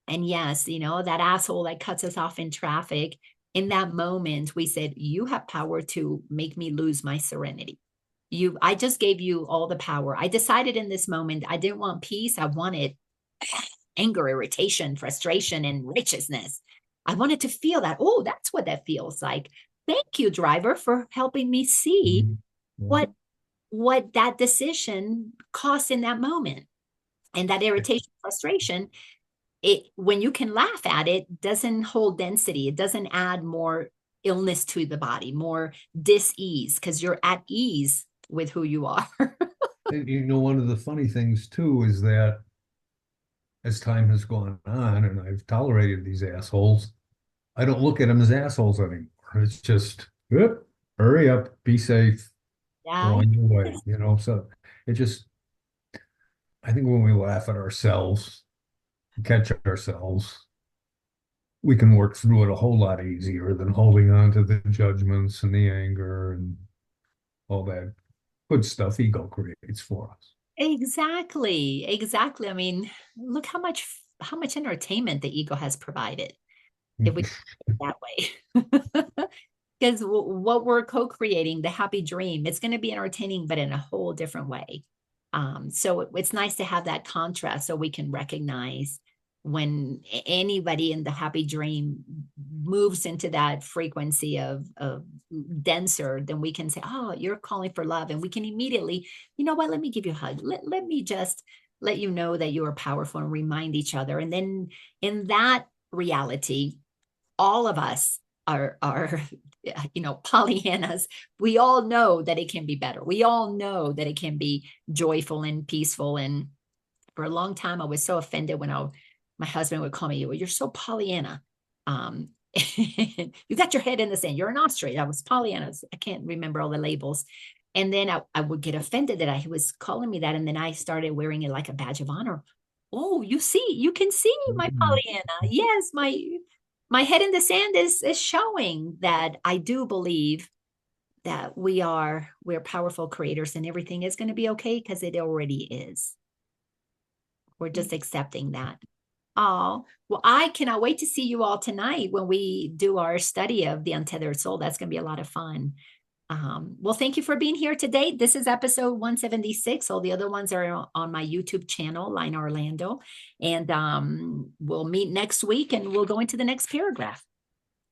And yes, that asshole that cuts us off in traffic, in that moment, we said, you have power to make me lose my serenity. I just gave you all the power. I decided in this moment, I didn't want peace. I wanted anger, irritation, frustration, and righteousness. I wanted to feel that. Oh, that's what that feels like. Thank you, driver, for helping me see Mhm. Yeah. what what that decision cost in that moment. And that irritation, frustration, it when you can laugh at it, doesn't hold density. It doesn't add more illness to the body, more dis-ease, because you're at ease with who you are. And, one of the funny things too is that as time has gone on and I've tolerated these assholes, I don't look at them as assholes anymore. It's just, "Yep, hurry up, be safe, go Yeah. on your way," So it just, I think when we laugh at ourselves, catch ourselves, we can work through it a whole lot easier than holding on to the judgments and the anger and all that good stuff ego creates for us. Exactly. Exactly. I mean, look how much entertainment the ego has provided if we put it that way. Because what we're co-creating, the happy dream, it's going to be entertaining, but in a whole different way. So it's nice to have that contrast so we can recognize when anybody in the happy dream moves into that frequency of denser, then we can say, oh, you're calling for love. And we can immediately, you know what, let me give you a hug. Let me just let you know that you are powerful and remind each other. And then in that reality, all of us are Pollyannas. We all know that it can be better. We all know that it can be joyful and peaceful. And for a long time, I was so offended when my husband would call me, well, you're so Pollyanna. You got your head in the sand. You're an ostrich. I was Pollyanna. I can't remember all the labels. And then I would get offended that he was calling me that. And then I started wearing it like a badge of honor. Oh, you can see my Pollyanna. Yes, my head in the sand is showing that I do believe that we're powerful creators and everything is going to be okay because it already is. We're just accepting that. Oh, well, I cannot wait to see you all tonight when we do our study of the untethered soul. That's going to be a lot of fun. Well, thank you for being here today. This is episode 176. All the other ones are on my YouTube channel, LainaOrlando. And we'll meet next week and we'll go into the next paragraph.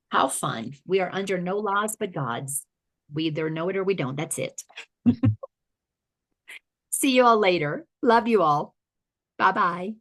How fun. We are under no laws but God's. We either know it or we don't. That's it. See you all later. Love you all. Bye-bye.